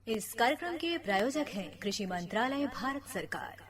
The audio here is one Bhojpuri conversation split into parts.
इस कार्यक्रम के प्रायोजक हैं कृषि मंत्रालय, भारत सरकार।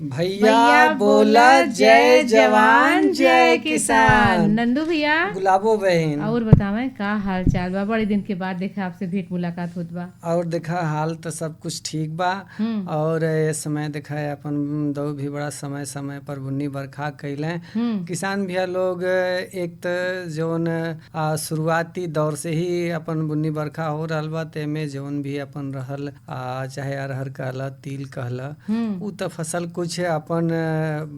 भैया बोला जय जवान जय किसान। नंदू भैया, गुलाबो बहन, और बतावे का हाल चाल बा? बड़े दिन के बाद देखा आपसे भेंट मुलाकात होत बा। और देखा हाल तो सब कुछ ठीक बा। और ये समय देखा है अपन दो भी बड़ा समय समय पर बुन्नी बरखा कैले। किसान भैया लोग एक तो जौन शुरुआती दौर से ही अपन बुन्नी बरखा हो रहल बा, तेमे जौन भी अपन रहल चाहे अरहर कहला, तिल कहला, उ तो फसल कुछ अपन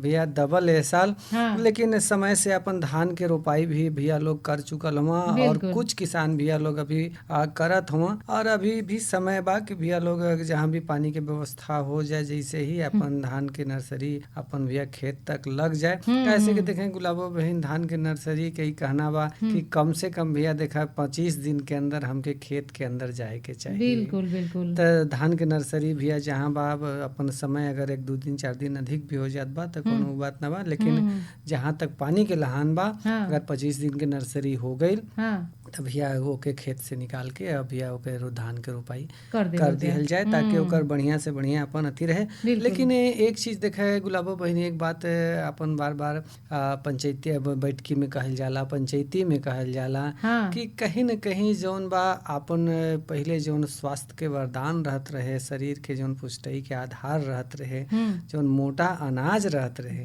भैया दबल है साल। लेकिन समय से अपन धान के रोपाई भी भैया लोग कर चुकल हुआ, और कुछ किसान भैया लोग अभी करत हुआ। और अभी भी समय बा कि भैया लोग जहाँ भी पानी के व्यवस्था हो जाए, जैसे ही अपन धान के नर्सरी अपन भैया खेत तक लग जाए। कैसे कि देखें गुलाबो बहन, धान के नर्सरी के ही कहना बा कि कम से कम भैया देखा 25 दिन के अंदर हमके खेत के अंदर जाए के चाहिए। बिल्कुल बिल्कुल। तो धान के नर्सरी भैया जहाँ बा अपन समय अगर 1-2 दिन 4 दिन अधिक भी हो जात बा तो कोनो बात ना बा, लेकिन जहाँ तक पानी के लहान बा, अगर 25 दिन के नर्सरी हो गई तो भैया ओके खेत से निकाल के अब भैया ओके धान के रोपाई कर दिहल जाए, ताकि ओकर बढ़िया से बढ़िया अपन अथी रहे। लेकिन एक चीज देखा है गुलाबो बहनी, एक बात अपन बार बार पंचायती बैठकी में कहल जाला, पंचायती में कहल जाला कि कहीं न कहीं जौन बा अपन पहले जौन स्वास्थ्य के वरदान रहत रहे, शरीर के जौन पुष्टि के आधार रहत रहे, जौन मोटा अनाज रहत रहे,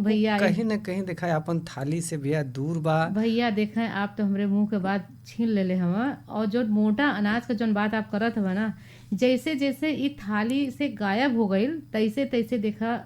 भैया कहीं न कहीं देखा है अपन थाली से भैया दूर बा। भैया देखें, आप तो हमरे मुंह के बात छीन लेले हवा। और जो मोटा अनाज का जौन बात आप करत हवा ना, जैसे जैसे ई थाली से गायब हो गईल, तैसे तैसे देखा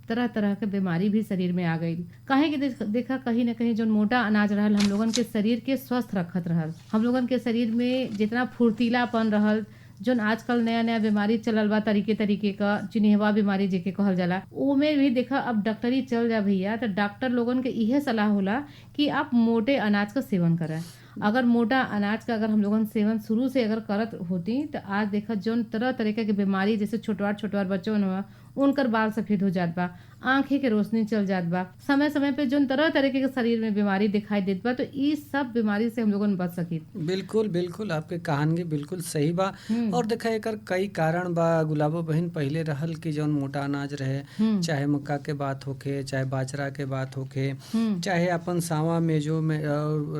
तरह तरह के बीमारी भी शरीर में आ गई। काहे कि देखा कहीं न कहीं जो मोटा अनाज रहल हम लोगन के शरीर के स्वस्थ रखत रहल, हम लोगन के शरीर में जितना फुर्तीलापन रहल, जो आजकल नया नया बीमारी चलल बा तरीके तरीके का, चिन्हवा बीमारी जेके कहल जाला, ओमे भी देखा अब डॉक्टरी चल जा भैया, तो डॉक्टर लोगन के इहे सलाह होला कि आप मोटे अनाज का सेवन करें। अगर मोटा अनाज का अगर हम लोगन सेवन शुरू से अगर करत होती तो आज देखा जो तरह तरीके के बीमारी, जैसे छोटवार बच्चों हुआ उनकर बाल सफेद हो जात बा, आंखें के रोशनी चल जात बा, समय समय पे जो तरह तरीके के शरीर में बीमारी दिखाई देत बा, तो ये सब बीमारी से हम लोगन बच सकी। बिल्कुल बिल्कुल, आपके कहानी बिल्कुल सही बा। और देखा एकर कई कारण बा गुलाबो बहन। पहले रहल कि जौन मोटा अनाज रहे, चाहे मक्का के बात होके, चाहे बाजरा के बात होके, चाहे अपन सावा मेजो में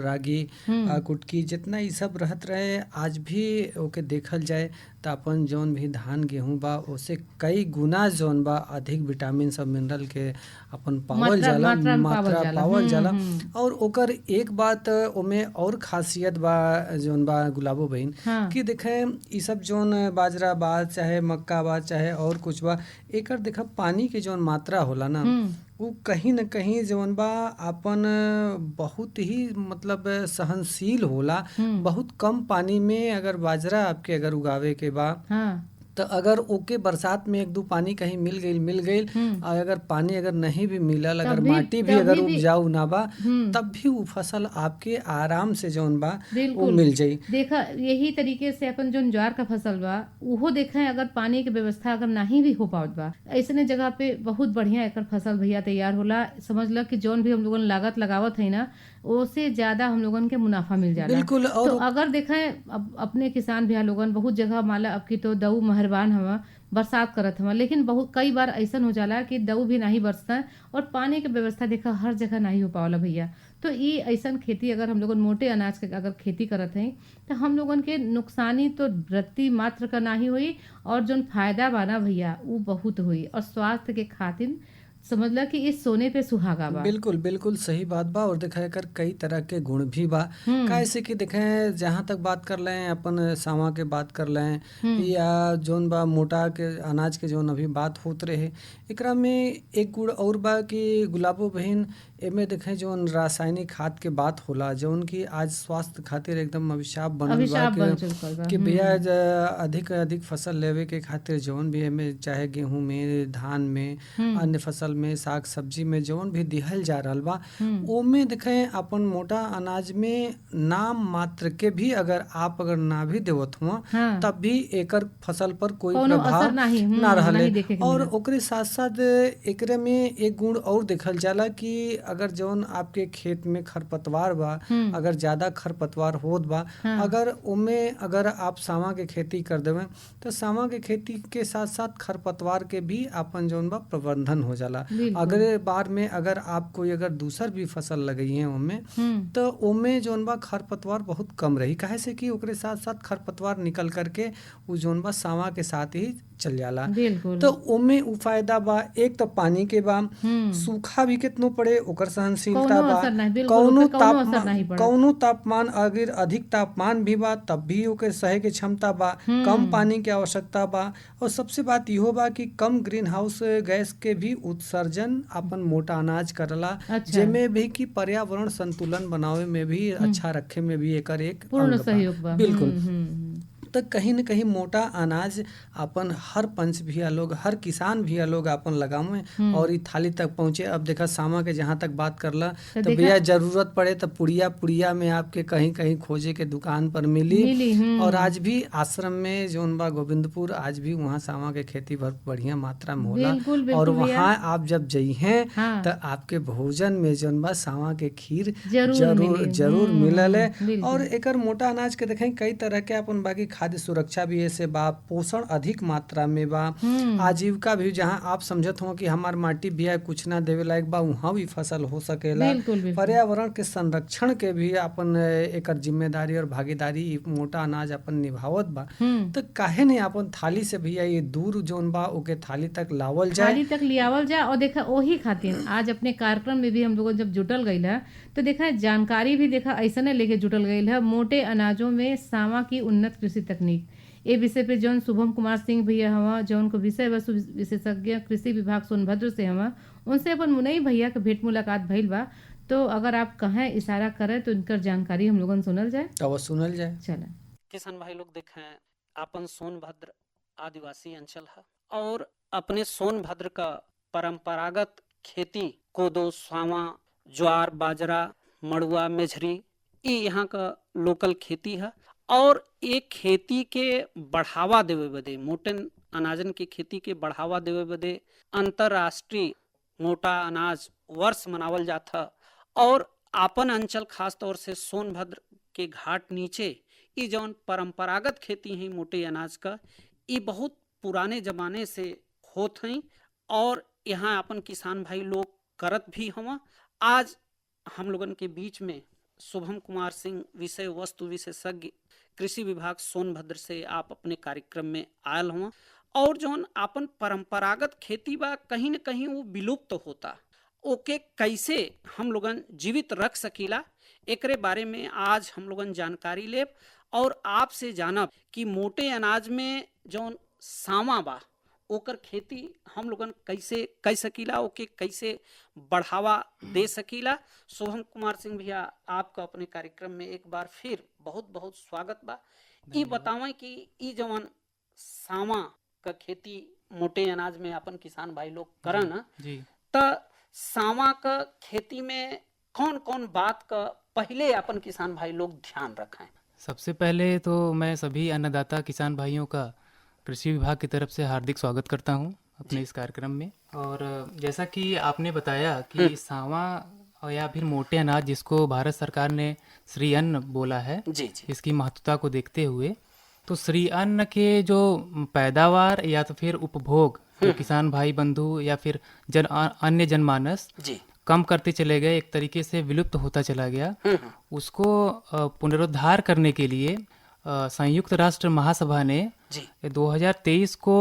रागी कुटकी, जितना ये सब रहत रहे, आज भी ओके देखल जाए तो अपन जौन भी धान गेहूं बा ओसे कई गुना जौन बा अधिक विटामिन सब मिनरल के अपन पावल जाला, मात्रा पावल जाला। और ओकर एक बात ओमे और खासियत बा जौन बा गुलाबो बहन, कि देखे ई सब जौन बाजरा बा, चाहे मक्का बा, चाहे और कुछ बा, एकर देखा पानी के जौन मात्रा होला ना, वो कहीं न कहीं जौन बा अपन बहुत ही मतलब सहनशील होला। बहुत कम पानी में अगर बाजरा आपके अगर उगावे के बा, तो अगर ओके बरसात में 1-2 पानी कहीं मिल गई, और अगर पानी अगर नहीं भी मिलल, अगर माटी भी अगर उपजाऊ ना बा, तब भी वो फसल आपके आराम से जौन बा वो मिल जाई। देखा यही तरीके से अपन जो ज्वार का फसल बा, उहो देखें अगर पानी की व्यवस्था अगर नहीं भी हो पावत बा, ऐसने जगह पे बहुत बढ़िया एकर फसल भैया तैयार होला। समझ लो कि जौन भी हम लोगन लागत लगावत है ना, उससे ज्यादा हम लोगन के मुनाफा मिल जाला। बिल्कुल। और तो अगर देखें अपने किसान भैया लोगन बहुत जगह माला अब की तो दऊ मेहरबान हवा, बरसात करत हवा, लेकिन बहुत कई बार ऐसा हो जाला कि दऊ भी नहीं बरसता और पानी की व्यवस्था देखा हर जगह नहीं हो पावला भैया। तो ये ऐसा खेती अगर हम लोगन मोटे अनाज के अगर खेती करत हैं तो हम लोगन के नुकसानी तो रत्ती मात्र का नहीं हुई, और जो फायदा बाना भैया वो बहुत हुई, और स्वास्थ्य के खातिर समझ ला कि इस सोने पे सुहागा बा। बिल्कुल बिल्कुल सही बात बा। और देखा कर कई तरह के गुण भी बा। कैसे कि देखें जहाँ तक बात कर लें अपन सावा के बात कर लें, या जोन बा मोटा के अनाज के जोन अभी बात होत रहे, एकरा में एक गुण और बा कि गुलाबो बहन एमे देखें जौन रासायनिक खाद के बात होला जौन की आज स्वास्थ्य खातिर एकदम अभिशाप बनल बा अभिशाप बन चुकल बा। कि भैया अधिक अधिक फसल लेवे के खातिर जौन भी एमे चाहे गेहूं में, धान में, अन्य फसल में, साग सब्जी में जौन भी दिहल जा रहल बा ओमे देखें अपन मोटा अनाज में नाम मात्र के भी अगर ना भी देवत हुआ हाँ। तब भी एकर फसल पर कोई कौनो प्रभाव असर नाही, ना रहले। नहीं देखे के और मिलत। ओकरे साथ साथ एकरे में एक गुण और देखल जाला कि अगर जौन आपके खेत में खरपतवार बा, अगर ज्यादा खरपतवार होत बा, अगर ओमे अगर आप सावा के खेती कर देवे तो सावा के खेती के साथ साथ खरपतवार के भी अपन जौन बा प्रबंधन हो जाला। बिल्कुल। अगले बार में अगर आप कोई अगर दूसर भी फसल लगई है ओमे तो ओमे जौन बा खरपतवार बहुत कम रही, काहे से कि ओकरे साथ साथ खरपतवार निकल करके उ जौन बा सावा के साथ ही चल जाला। बिल्कुल। तो ओमे उ फायदा बा, एक तो पानी के बा, सूखा भी कितनो पड़े ओकर सहनशीलता कौनो बा, असर नहीं, बिल्कुल, ओकर कौनो असर नहीं पड़त। कौनो तापमान अगर अधिक तापमान भी बा तब भी ओके सहे के क्षमता बा, कम पानी के आवश्यकता बा, और सबसे बात इहो बा कि कम ग्रीन हाउस गैस के भी उत्सर्जन अपन मोटा अनाज करला। अच्छा। जेमे भी कि पर्यावरण संतुलन बनावे में भी अच्छा रखे में भी एकर एक पूर्ण अंग बा। सहयोग बा। बिल्कुल। तो कहीं न कहीं मोटा अनाज अपन हर पंच भैया लोग, हर किसान भैया लोग अपन लगावे और ई थाली तक पहुँचे। अब देखा सामा के जहाँ तक बात करला तो देखा- भैया जरूरत पड़े तो पुड़िया में आपके कहीं कहीं खोजे के दुकान पर मिली। और आज भी आश्रम में जौन बा गोविंदपुर, आज भी वहाँ सामा के खेती बढ़िया मात्रा में होला। बिल्कुल, बिल्कुल और भैया। वहाँ आप जब जइहे हाँ। तो आपके भोजन में जौन बा सामा के खीर जरूर मिली। मिलल है। बिल्कुल। और एकर मोटा अनाज के देखें कई तरह के अपन बाकी खाद्य सुरक्षा भी ऐसे बा, पोषण अधिक मात्रा में बा, आजीविका भी जहाँ आप समझत हो कि हमार माटी बिया कुछ ना देवे लायक बा वहाँ भी फसल हो सकेला। बिल्कुल, बिल्कुल। पर्यावरण के संरक्षण के भी अपन एकर जिम्मेदारी और भागीदारी ई मोटा अनाज अपन निभावत बा। तो काहे नहीं अपन थाली से भैया ये दूर जौन बा ओके थाली तक लावल जाए। थाली तक लियावल जाए। और देखा वही खातिर आज अपने कार्यक्रम में भी हम लोग जब जुटल गईल है तो देखा जानकारी भी देखा ऐसने लेके जुटल गईल है मोटे अनाजों में सावा की उन्नत कृषि तकनीक। ए विषय पे जौन शुभम कुमार सिंह भैया हवा जौन को विषय वस्तु विशेषज्ञ कृषि विभाग सोनभद्र से हवा, उनसे अपन मुनई भैया के भेंट मुलाकात भइल बा। तो अगर आप कहें इशारा करें तो इनकर जानकारी हम लोगन सुनल जाए। तो सुनल जाए। चला किसान भाई लोग देखें अपन सोनभद्र आदिवासी अंचल है और अपने सोनभद्र का परंपरागत खेती कोदो, सावा, ज्वार, बाजरा, मड़ुआ, मेझरी ये यहाँ का लोकल खेती है। और एक खेती के बढ़ावा देवे बदे, मोटे अनाजन की खेती के बढ़ावा देवे बदे अंतर्राष्ट्रीय मोटा अनाज वर्ष मनावल जाता। और आपन अंचल खास तौर से सोनभद्र के घाट नीचे ये जौन परंपरागत खेती है मोटे अनाज का, ये बहुत पुराने जमाने से होत हैं और यहाँ अपन किसान भाई लोग करत भी हुआ। आज हम लोगन के बीच में शुभम कुमार सिंह विषय वस्तु विशेषज्ञ कृषि विभाग सोनभद्र से आप अपने कार्यक्रम में आयल हुआ। और जौन अपन परंपरागत खेती बा कहीं न कहीं वो विलुप्त होता, ओके कैसे हम लोगन जीवित रख सकीला एकरे बारे में आज हम लोगन जानकारी लेब और आपसे जानब कि मोटे अनाज में जौन सावा बा ओकर खेती हम लोगन कैसे कर सकीला, ओके कैसे बढ़ावा दे सकीला। शुभम कुमार सिंह भैया आपका अपने कार्यक्रम में एक बार फिर बहुत बहुत स्वागत बा। ये बतावें कि ये जवन सावा का खेती मोटे अनाज में अपन किसान भाई लोग करन त सावा का खेती में कौन कौन बात का पहले अपन किसान भाई लोग ध्यान रखें? सबसे पहले तो मैं सभी अन्नदाता किसान भाइयों का कृषि विभाग की तरफ से हार्दिक स्वागत करता हूं अपने इस कार्यक्रम में। और जैसा कि आपने बताया कि सावा या फिर मोटे अनाज जिसको भारत सरकार ने श्री अन्न बोला है, जी। इसकी महत्वता को देखते हुए तो श्री अन्न के जो पैदावार या तो फिर उपभोग जो किसान भाई बंधु या फिर अन्य जनमानस जी कम करते चले गए, एक तरीके से विलुप्त होता चला गया, उसको पुनरुद्धार करने के लिए संयुक्त राष्ट्र महासभा ने 2023 को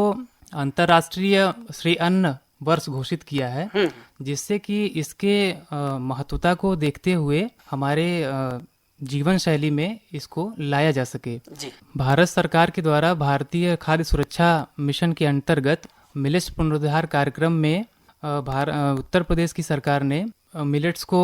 अंतर्राष्ट्रीय श्री अन्न वर्ष घोषित किया है, जिससे कि इसके महत्वता को देखते हुए हमारे जीवन शैली में इसको लाया जा सके। भारत सरकार के द्वारा भारतीय खाद्य सुरक्षा मिशन के अंतर्गत मिलेट्स पुनरुद्धार कार्यक्रम में उत्तर प्रदेश की सरकार ने मिलेट्स को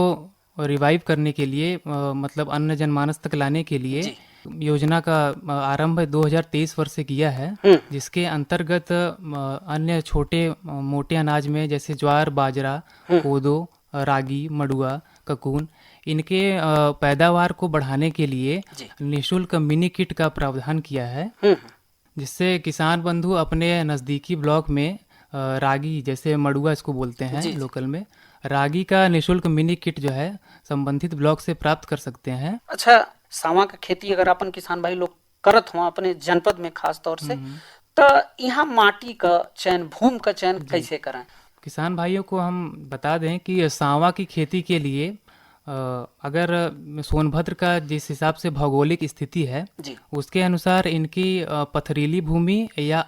रिवाइव करने के लिए मतलब अन्य जनमानस तक लाने के लिए योजना का आरंभ 2023 वर्ष से किया है, जिसके अंतर्गत अन्य छोटे मोटे अनाज में जैसे ज्वार, बाजरा, कोदो, रागी, मडुआ, ककून, इनके पैदावार को बढ़ाने के लिए निःशुल्क मिनी किट का प्रावधान किया है, जिससे किसान बंधु अपने नज़दीकी ब्लॉक में रागी, जैसे मडुआ इसको बोलते हैं लोकल में, रागी का निःशुल्क मिनी किट जो है संबंधित ब्लॉक से प्राप्त कर सकते हैं। अच्छा, सावा का खेती अगर अपन किसान भाई लोग करत हो अपने जनपद में खास तौर से, तो यहाँ माटी का चयन, भूमि का चयन कैसे करें? किसान भाइयों को हम बता दें कि सांवा की खेती के लिए अगर सोनभद्र का जिस हिसाब से भौगोलिक स्थिति है उसके अनुसार इनकी पथरीली भूमि या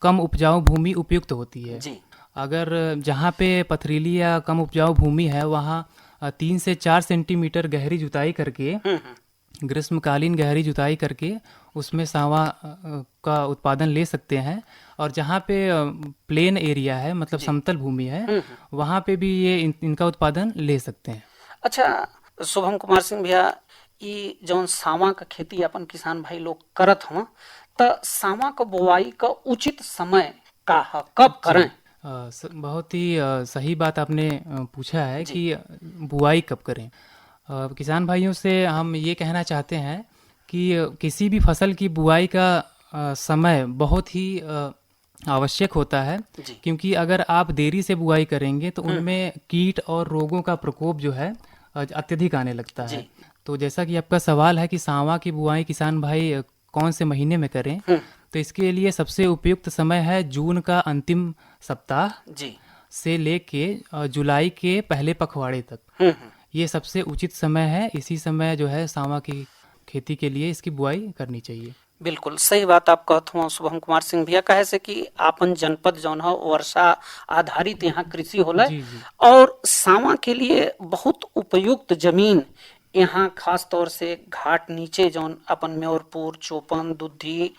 कम उपजाऊ भूमि उपयुक्त होती है। अगर जहाँ पे पथरीली या कम उपजाऊ भूमि है वहाँ 3 से 4 सेंटीमीटर गहरी जुताई करके, ग्रीष्मकालीन गहरी जुताई करके उसमें सांवा का उत्पादन ले सकते हैं। और जहाँ पे प्लेन एरिया है, मतलब समतल भूमि है, वहाँ पे भी ये इनका उत्पादन ले सकते हैं। अच्छा शुभम कुमार सिंह भैया, ये जौन सावा का खेती अपन किसान भाई लोग करत हो, तो सावा का बुआई का उचित समय का है, कब करें? बहुत ही सही बात आपने पूछा है कि बुआई कब करें। किसान भाइयों से हम ये कहना चाहते हैं कि किसी भी फसल की बुआई का समय बहुत ही आवश्यक होता है, क्योंकि अगर आप देरी से बुआई करेंगे तो उनमें कीट और रोगों का प्रकोप जो है अत्यधिक आने लगता है। तो जैसा कि आपका सवाल है कि सांवा की बुआई किसान भाई कौन से महीने में करें, तो इसके लिए सबसे उपयुक्त समय है जून का अंतिम सप्ताह से लेके जुलाई के पहले पखवाड़े तक। ये सबसे उचित समय है। इसी समय जो है सांवा की खेती के लिए इसकी बुआई करनी चाहिए। बिल्कुल सही बात आप कहते हो शुभम कुमार सिंह भैया, कहे से कि आपन जनपद जौन है वर्षा आधारित यहाँ कृषि होला, और सांवा के लिए बहुत उपयुक्त जमीन यहाँ खास तौर से घाट नीचे जौन अपन म्योरपुर, चोपन, दुधी,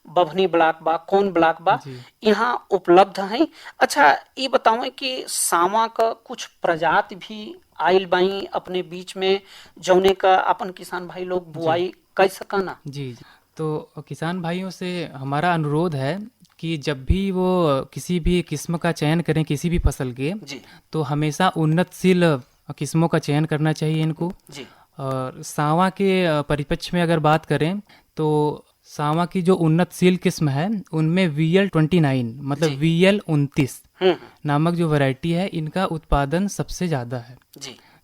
बभनी ब्लॉक बा, कौन ब्लॉक बा, यहाँ उपलब्ध है। अच्छा ये बताओ कि सांवा का कुछ प्रजाति भी आइल बाई अपने बीच में, जौने का अपन किसान भाई लोग बुआई कर सकना? जी, तो किसान भाइयों से हमारा अनुरोध है कि जब भी वो किसी भी किस्म का चयन करें किसी भी फसल के, तो हमेशा उन्नतशील किस्मों का चयन करना चाहिए इनको। और सांवा के परिप्रेक्ष्य में अगर बात करें तो सांवा की जो उन्नतशील किस्म है उनमें VL29 मतलब VL29 नामक जो वैरायटी है, इनका उत्पादन सबसे ज्यादा है,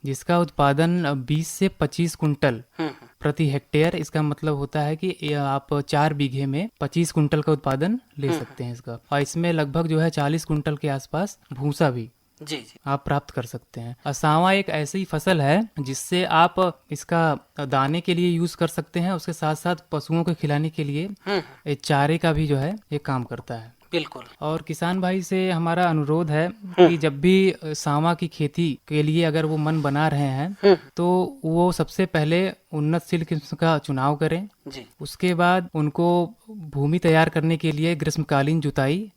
जिसका उत्पादन 20 से 25 कुंटल प्रति हेक्टेयर, इसका मतलब होता है कि आप 4 बीघे में 25 कुंटल का उत्पादन ले सकते हैं इसका। और इसमें लगभग जो है 40 कुंटल के आसपास भूसा भी आप प्राप्त कर सकते हैं। सांवा एक ऐसी फसल है जिससे आप इसका दाने के लिए यूज कर सकते हैं, उसके साथ साथ पशुओं को खिलाने के लिए चारे का भी जो है ये काम करता है। बिल्कुल। और किसान भाई से हमारा अनुरोध है कि जब भी सांवा की खेती के लिए अगर वो मन बना रहे हैं तो वो सबसे पहले उन्नतशील किस्म का चुनाव करें। उसके बाद उनको भूमि तैयार करने के लिए ग्रीष्मकालीन जुताई,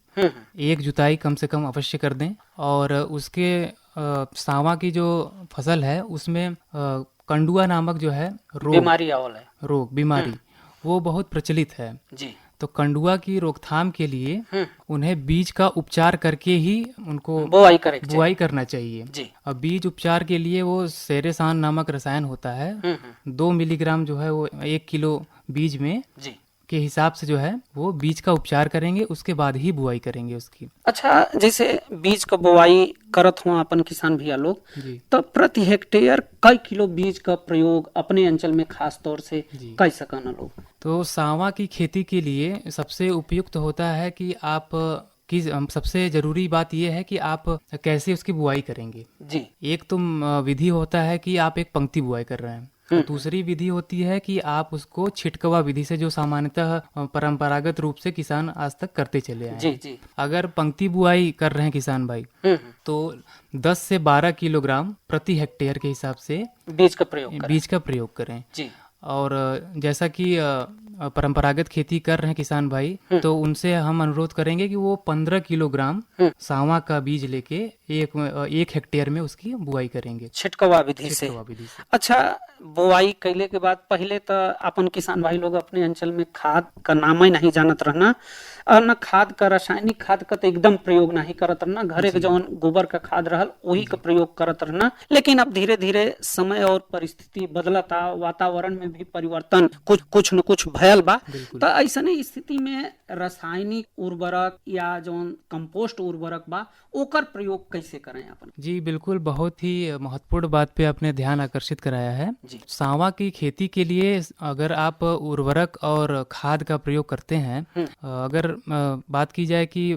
एक जुताई कम से कम अवश्य कर दें। और उसके सांवा की जो फसल है उसमें कंडुआ नामक जो है बीमारी वो बहुत प्रचलित है। तो कंडुआ की रोकथाम के लिए उन्हें बीज का उपचार करके ही उनको बुआई करना चाहिए। और बीज उपचार के लिए वो सेरेसान नामक रसायन होता है, 2 मिलीग्राम जो है वो 1 किलो बीज में के हिसाब से जो है वो बीज का उपचार करेंगे, उसके बाद ही बुआई करेंगे उसकी। अच्छा, जैसे बीज का बुआई करत हो अपन किसान भैया लोग, तो प्रति हेक्टेयर कई किलो बीज का प्रयोग अपने अंचल में खास तौर से कर सकना लोग? तो सांवा की खेती के लिए सबसे उपयुक्त होता है कि आप की सबसे जरूरी बात यह है कि आप कैसे उसकी बुआई करेंगे। एक तो विधि होता है कि आप एक पंक्ति बुआई कर रहे हैं, दूसरी विधि होती है कि आप उसको छिटकवा विधि से, जो सामान्यतः परंपरागत रूप से किसान आज तक करते चले आए हैं। अगर पंक्ति बुआई कर रहे हैं किसान भाई तो 10 से 12 किलोग्राम प्रति हेक्टेयर के हिसाब से बीज का प्रयोग करें। और जैसा कि परंपरागत खेती कर रहे हैं किसान भाई, तो उनसे हम अनुरोध करेंगे कि वो 15 किलोग्राम सांवा का बीज लेके एक हेक्टेयर में उसकी बुआई करेंगे छिटकवा विधि से। छिटकवा विधि से। अच्छा, बुआई कैले के बाद पहले तो अपन किसान भाई लोग अपने अंचल में खाद का नाम ही नहीं जानत रहना, और न खाद का, रासायनिक खाद का तो एकदम प्रयोग नहीं करत रहना, घरे के जौन गोबर का खाद रहल वही का प्रयोग करत रहना। लेकिन अब धीरे धीरे समय और परिस्थिति बदलता, वातावरण में भी परिवर्तन कुछ न कुछ भयल बा, तो ऐसने स्थिति में रासायनिक उर्वरक या जौन कंपोस्ट उर्वरक बा ओकर प्रयोग कैसे करें अपन? जी बिल्कुल, बहुत ही महत्वपूर्ण बात पे आपने ध्यान आकर्षित कराया है। सांवा की खेती के लिए अगर आप उर्वरक और खाद का प्रयोग करते हैं, अगर बात की जाए कि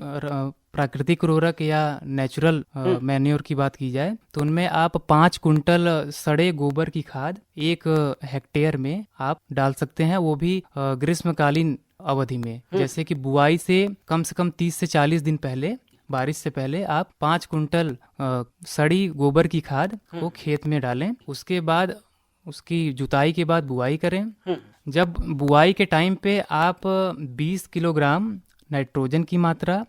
प्राकृतिक उर्वरक या नेचुरल मैन्योर की बात की जाए, तो उनमें आप 5 कुंटल सड़े गोबर की खाद 1 हेक्टेयर में आप डाल सकते हैं, वो भी ग्रीष्मकालीन अवधि में। जैसे कि बुआई से कम 30 से 40 दिन पहले, बारिश से पहले आप 5 कुंटल सड़ी गोबर की खाद को खेत में डालें। उसके बाद उसकी जुताई के बाद बुआई करें। जब बुआई के टाइम पे आप 20 किलोग्राम नाइट्रोजन की मात्रा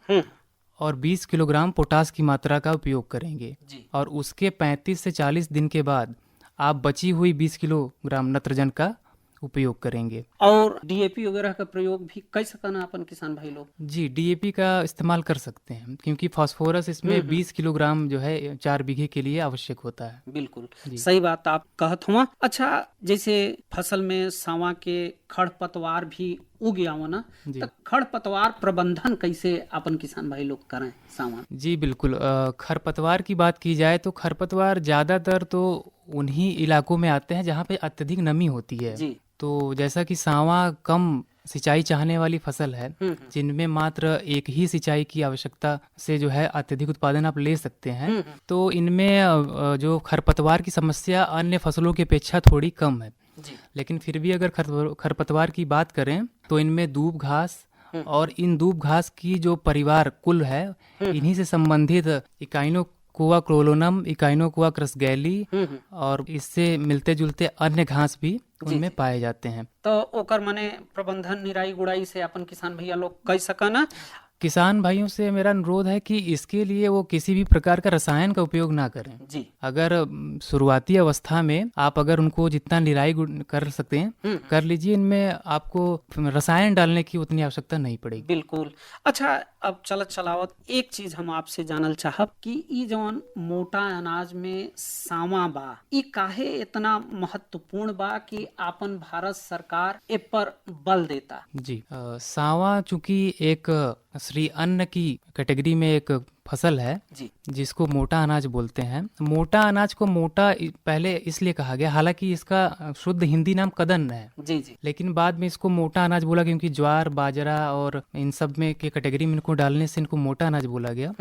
और 20 किलोग्राम पोटास की मात्रा का उपयोग करेंगे, और उसके 35 से 40 दिन के बाद आप बची हुई 20 किलोग्राम नत्रजन का उपयोग करेंगे। और डीएपी वगैरह का प्रयोग भी कर सकना अपन किसान भाई लोग? जी, डीएपी का इस्तेमाल कर सकते हैं, क्योंकि फास्फोरस इसमें 20 किलोग्राम जो है 4 बीघे के लिए आवश्यक होता है। बिल्कुल सही बात आप कहत हुआ। अच्छा, जैसे फसल में सांवा के खरपतवार भी उग गया हो ना, तो खरपतवार प्रबंधन कैसे अपन किसान भाई लोग करें सांवा? जी बिल्कुल, खरपतवार की बात की जाए तो खरपतवार ज्यादातर तो उन्हीं इलाकों में आते हैं जहाँ पे अत्यधिक नमी होती है। जी। तो जैसा कि सांवा कम सिंचाई चाहने वाली फसल है, जिनमें मात्र एक ही सिंचाई की आवश्यकता से जो है अत्यधिक उत्पादन आप ले सकते हैं, तो इनमें जो खरपतवार की समस्या अन्य फसलों की अपेक्षा थोड़ी कम है। लेकिन फिर भी अगर खरपतवार की बात करें तो इनमें दूब घास और इन दूब घास की जो परिवार कुल है, इन्हीं से संबंधित इकाइनोकोआ क्रोलोनम, इकाइनोकोआ क्रसगैली और इससे मिलते जुलते अन्य घास भी उनमें पाए जाते हैं। तो ओकर माने प्रबंधन निराई गुड़ाई से अपन किसान भैया लोग कह सकना। किसान भाइयों से मेरा अनुरोध है कि इसके लिए वो किसी भी प्रकार का रसायन का उपयोग ना करें। जी। अगर शुरुआती अवस्था में आप अगर उनको जितना निराई कर सकते हैं कर लीजिए, इनमें आपको रसायन डालने की उतनी आवश्यकता नहीं पड़ेगी। बिल्कुल। अच्छा, अब चलत चलावत एक चीज हम आपसे जानल चाहब कि ई जौन मोटा अनाज में सांवा बा, ई काहे इतना महत्वपूर्ण बा कि आपन भारत सरकार ए पर बल देता? जी, सांवा चूंकि एक श्री अन्न की कैटेगरी में एक फसल है, जिसको मोटा अनाज बोलते हैं। मोटा अनाज को मोटा पहले इसलिए कहा गया, हालांकि इसका शुद्ध हिंदी नाम कदन है। जी। लेकिन बाद में इसको मोटा अनाज बोला क्योंकि ज्वार, बाजरा और इन सब में के कैटेगरी में इनको डालने से इनको मोटा अनाज बोला गया।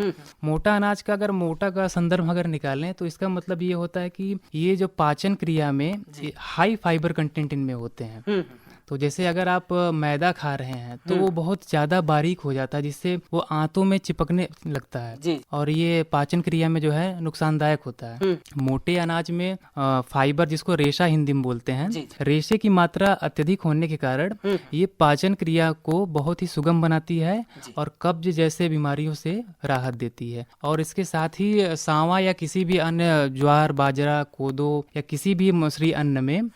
मोटा अनाज का अगर मोटा का संदर्भ अगर निकालें तो इसका मतलब ये होता है कि ये जो पाचन क्रिया में हाई फाइबर कंटेंट इनमें होते हैं। तो जैसे अगर आप मैदा खा रहे हैं तो वो बहुत ज्यादा बारीक हो जाता है, जिससे वो आंतों में चिपकने लगता है और ये पाचन क्रिया में जो है नुकसानदायक होता है। मोटे अनाज में फाइबर, जिसको रेशा हिंदी में बोलते हैं, रेशे की मात्रा अत्यधिक होने के कारण ये पाचन क्रिया को बहुत ही सुगम बनाती है और कब्ज जैसे बीमारियों से राहत देती है। और इसके साथ ही सांवा या किसी भी अन्य ज्वार, बाजरा, कोदो या किसी भी मसूरी अन्न में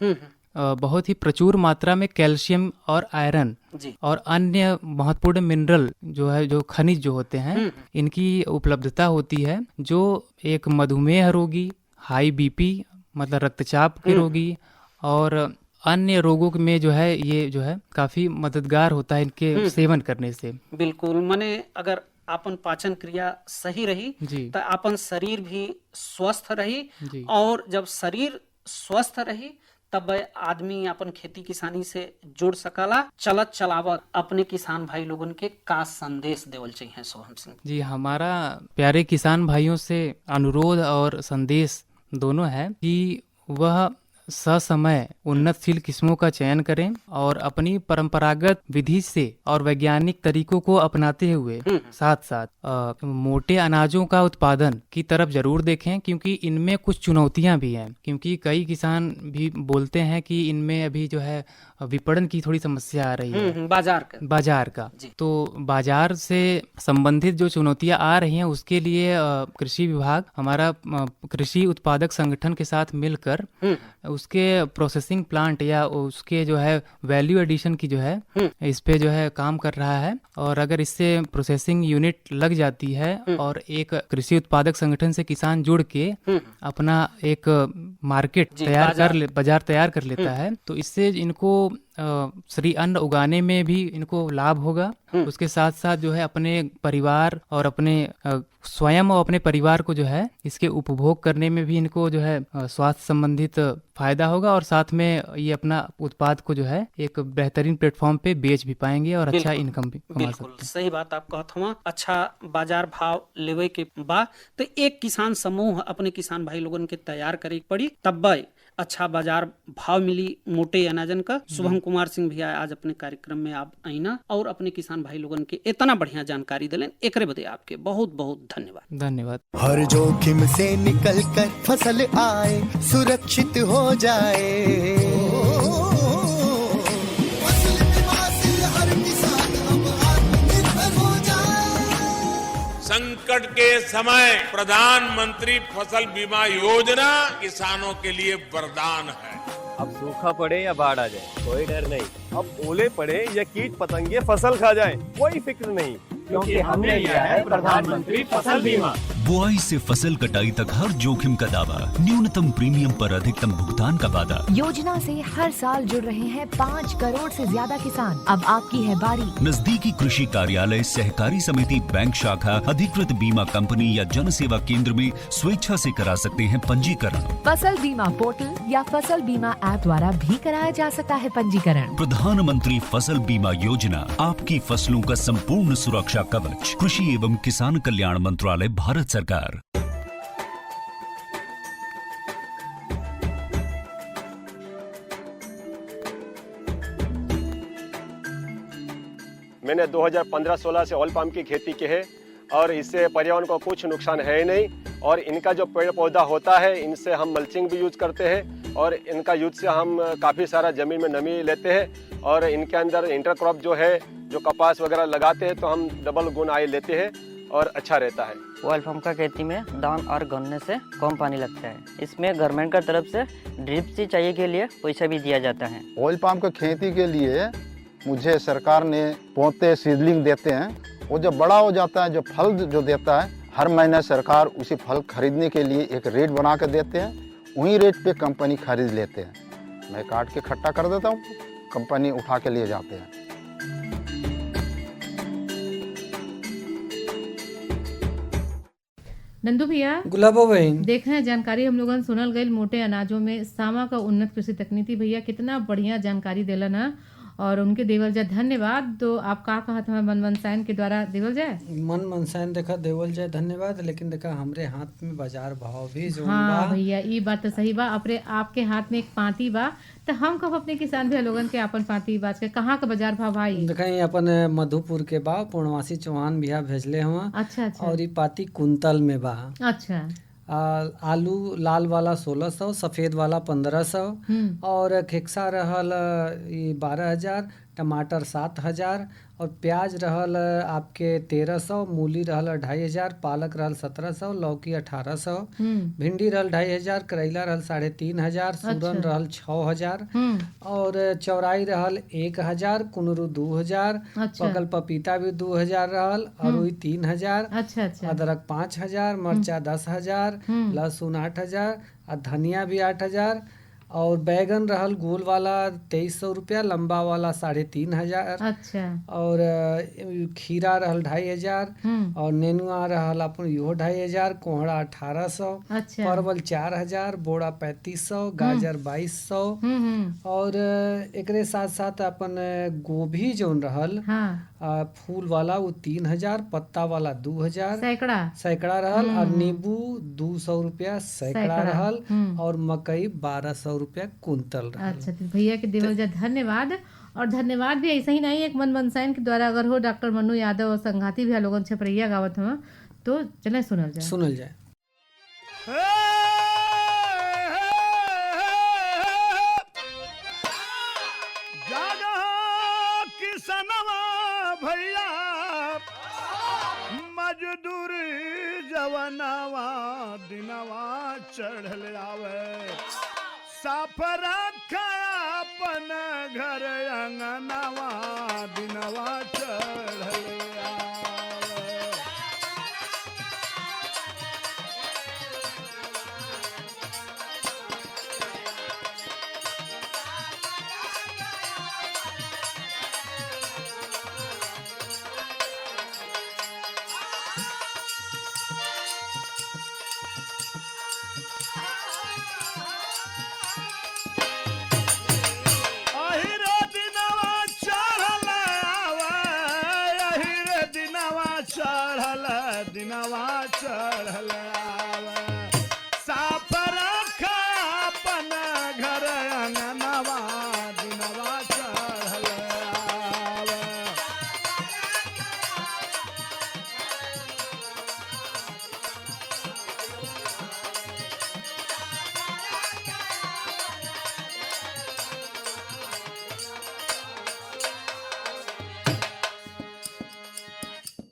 बहुत ही प्रचुर मात्रा में कैल्शियम और आयरन और अन्य महत्वपूर्ण मिनरल जो है, जो खनिज जो होते हैं, इनकी उपलब्धता होती है, जो एक मधुमेह रोगी, हाई बीपी मतलब रक्तचाप के रोगी और अन्य रोगों में जो है ये जो है काफी मददगार होता है इनके सेवन करने से। बिल्कुल, माने अगर अपन पाचन क्रिया सही रही तो अपन शरीर भी स्वस्थ रही, और जब शरीर स्वस्थ रही तब आदमी अपन खेती किसानी से जुड़ सकला। चलत चलावत अपने किसान भाई लोगन के का संदेश देवल चाहिए सोहम सिंह? जी, हमारा प्यारे किसान भाइयों से अनुरोध और संदेश दोनों है कि वह ससमय उन्नतशील किस्मों का चयन करें और अपनी परंपरागत विधि से और वैज्ञानिक तरीकों को अपनाते हुए साथ साथ मोटे अनाजों का उत्पादन की तरफ जरूर देखें, क्योंकि इनमें कुछ चुनौतियां भी हैं। क्योंकि कई किसान भी बोलते हैं कि इनमें अभी जो है विपणन की थोड़ी समस्या आ रही है, बाजार का। तो बाजार से संबंधित जो चुनौतियां आ रही हैं उसके लिए कृषि विभाग हमारा कृषि उत्पादक संगठन के साथ मिलकर उसके प्रोसेसिंग प्लांट या उसके जो है वैल्यू एडिशन की जो है इस पे जो है काम कर रहा है। और अगर इससे प्रोसेसिंग यूनिट लग जाती है और एक कृषि उत्पादक संगठन से किसान जुड़ के अपना एक मार्केट बाजार तैयार कर लेता है, तो इससे इनको श्री अन्न उगाने में भी इनको लाभ होगा। उसके साथ साथ जो है अपने परिवार और अपने स्वयं और अपने परिवार को जो है इसके उपभोग करने में भी इनको जो है स्वास्थ्य संबंधित फायदा होगा, और साथ में ये अपना उत्पाद को जो है एक बेहतरीन प्लेटफॉर्म पे बेच भी पाएंगे और अच्छा इनकम भी कमा सकते हैं। सही बात आप कहत हुआ। अच्छा बाजार भाव लेवे के बाद तो एक किसान समूह अपने किसान भाई लोगन के तैयार करे पड़ी, तब अच्छा बाजार भाव मिली मोटे अनाजन का। शुभम कुमार सिंह भैया आज अपने कार्यक्रम में आप आईना और अपने किसान भाई लोगन के इतना बढ़िया जानकारी दिलें, एकरे बदे आपके बहुत बहुत धन्यवाद। धन्यवाद। हर जोखिम से निकल कर फसल आए, सुरक्षित हो जाए, फसल बीमा से हर किसान अब आत्मनिर्भर हो जाए। संकट के समय प्रधानमंत्री फसल बीमा योजना किसानों के लिए वरदान है। अब सूखा पड़े या बाढ़ आ जाए कोई डर नहीं, अब ओले पड़े या कीट पतंगे फसल खा जाए कोई फिक्र नहीं, क्योंकि हमने लिया है प्रधानमंत्री फसल बीमा। बुआई से फसल कटाई तक हर जोखिम का दावा, न्यूनतम प्रीमियम पर अधिकतम भुगतान का वादा। योजना से हर साल जुड़ रहे हैं 5 करोड़ से ज्यादा किसान। अब आपकी है बारी। नजदीकी कृषि कार्यालय, सहकारी समिति, बैंक शाखा, अधिकृत बीमा कंपनी या जन सेवा केंद्र में स्वेच्छा से करा सकते हैं पंजीकरण। फसल बीमा पोर्टल या फसल बीमा ऐप द्वारा भी कराया जा सकता है पंजीकरण। प्रधानमंत्री फसल बीमा योजना, आपकी फसलों का संपूर्ण सुरक्षा कवच। कृषि एवं किसान कल्याण मंत्रालय, भारत सरकार। मैंने 2015-16 से ऑयल पाम की खेती की है और इससे पर्यावरण को कुछ नुकसान है ही नहीं। और इनका जो पेड़ पौधा होता है इनसे हम मल्चिंग भी यूज करते हैं और इनका यूज से हम काफ़ी सारा ज़मीन में नमी लेते हैं। और इनके अंदर इंटरक्रॉप जो है, जो कपास वगैरह लगाते हैं तो हम डबल गुण आय लेते हैं और अच्छा रहता है। ऑयल पाम का खेती में दान और गन्ने से कम पानी लगता है। इसमें गवर्नमेंट का तरफ से ड्रिप सिंचाई के लिए पैसा भी दिया जाता है। ऑयल पाम की खेती के लिए मुझे सरकार ने पौधे सीडलिंग देते हैं। वो जब बड़ा हो जाता है, जो फल जो देता है, हर महीने सरकार उसी फल खरीदने के लिए एक रेट बना कर देते हैं। वही रेट पे कंपनी खरीद लेते हैं। मैं काट के इकट्ठा कर देता हूँ, कंपनी उठा के लिए जाते हैं। नंदू भैया, गुलाबो बहन, देख रहे हैं जानकारी हम लोगन सुनल गई मोटे अनाजों में सामा का उन्नत कृषि तकनीकी। भैया कितना बढ़िया जानकारी देला ना, और उनके देवल जाए धन्यवाद। तो आप का कहत हमें मन मनसायन के द्वारा देवल जाए? मन मनसायन देखा देवल जाए धन्यवाद, लेकिन देखा हमरे हाथ में बाजार भाव भी जो हाँ भैया, ये बात तो सही बा। अपने आपके हाथ में एक पाती बा, तो हम कब अपने किसान भैया लोगन के अपन पाती बात के कहाँ का बाजार भाव भाई? देखा अपन मधुपुर के बा, पूर्णवासी चौहान भैया भेजले हुआ। अच्छा अच्छा। और ये पाती कुंतल में बा। अच्छा। आलू लाल वाला 1600, सफेद वाला 1500, और खेक्सा रहल 12,000, टमाटर 7,000, और प्याज रहल आपके 1300, मूली रहल 2,500, पालक रहल 1700, लौकी 1800, भिंडी रहल 2,500, करेला रहल 3,500, सूरन रहल 6,000, और चौराई रहल 1,000, कुनरू 2,000, पकल पपीता भी 2,000 रहल, अरुई 3,000, अदरक 5,000, मरचा 10,000, लहसुन 8,000, और धनिया भी 8,000, और बैगन रहल गोल वाला 2,300 रुपया, लंबा वाला 3,500। अच्छा। और खीरा रहल 2,500, और नेनुआ रहल अपन इहो 2,500, कोहड़ा 1800, परवल 4,000, बोड़ा 3,500, गाजर 2,200, और एकरे साथ साथ अपन गोभी जोन रहल फूल वाला वो 3,000, पत्ता वाला 2,000 सैकड़ा रहल, और नींबू 200 रुपया सैकड़ा रहल, और मकई 1200 रुपया कुंतल रहल। अच्छा, तो भैया के देवल जा धन्यवाद। और धन्यवाद भी ऐसा ही नहीं, एक मन मनसाइन के द्वारा अगर हो डॉक्टर मन्नू यादव और संघाती भी लोगन छपरैया गावत हवा, तो चले सुनल जाए। भैया मजदूर जवनावा दिनवा चढ़ल आवे, साफ रखा अपन घर अंगनावा दिनवा चढ़ल आवे। दिनवा चढ़ल आवे, साफ रखा अपन घर अंगनवा दिनवा चढ़ल आवे।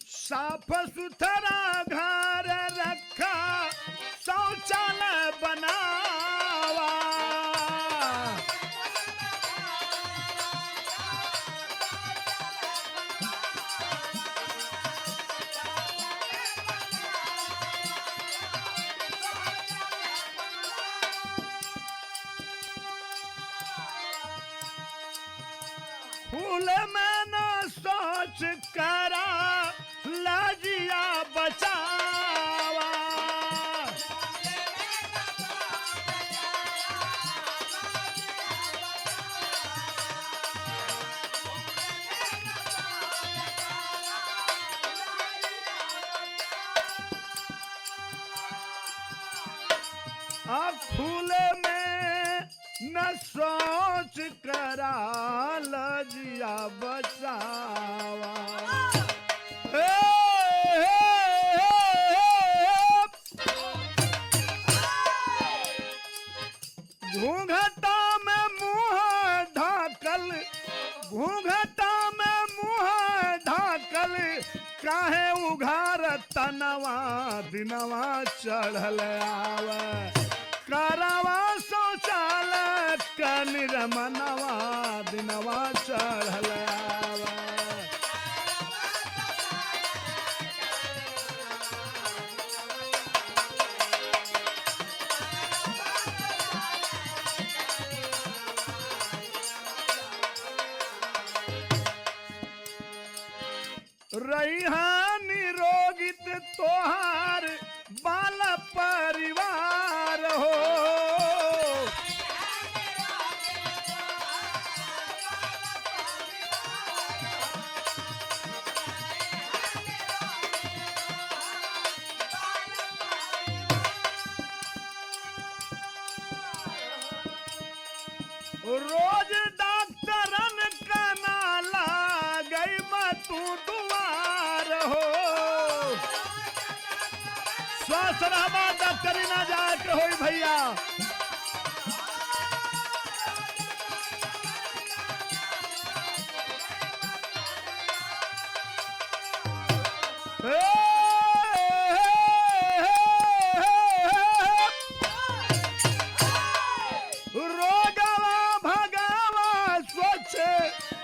साफ सुथरा घर रखा, शौचालय बनावा, फूल में न सोच करा लाजिया बचावा, अब फूल में न सोच करा लाजिया बचावा। घूंघटा में मुंह ढाकल, घूंघटा में मुंह ढाकल, काहे उघार तनवा दिनवा चढ़ल आवे, करवा शौचालय का निरमनवा दिनवा चढ़ल आवे। रही निरोगित तोहार बाल परिवार हो, रोज डॉक्टरन का नाला गई तू दुआर हो, स्वस्थ रहबा डॉक्टरी ना जाए के होई भैया। रोगवा भगावा स्वच्छ,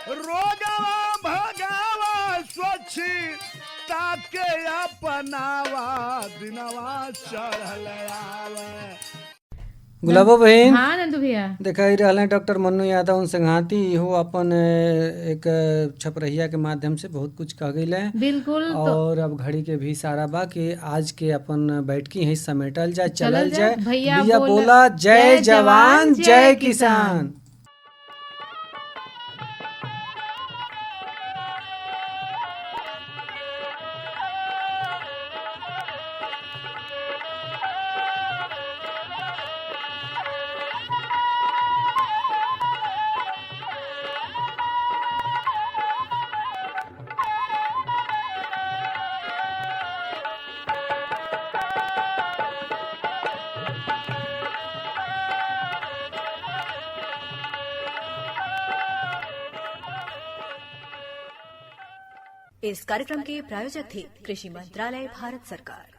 रोगवा भगावा स्वच्छ, ताके अपनावा दिनवा चढ़ल आवे। गुलाबो बहन, हाँ नंदू भैया, देखा ही रहले डॉक्टर मन्नू यादव उन संघाती हो अपन एक छपरहिया के माध्यम से बहुत कुछ कह गई है। बिल्कुल। और अब घड़ी के भी सारा बा कि आज के अपन बैठकी है समेटल जाए, चलल जाए। भैया बोला जय जवान जय किसान। इस कार्यक्रम के प्रायोजक थे कृषि मंत्रालय भारत सरकार।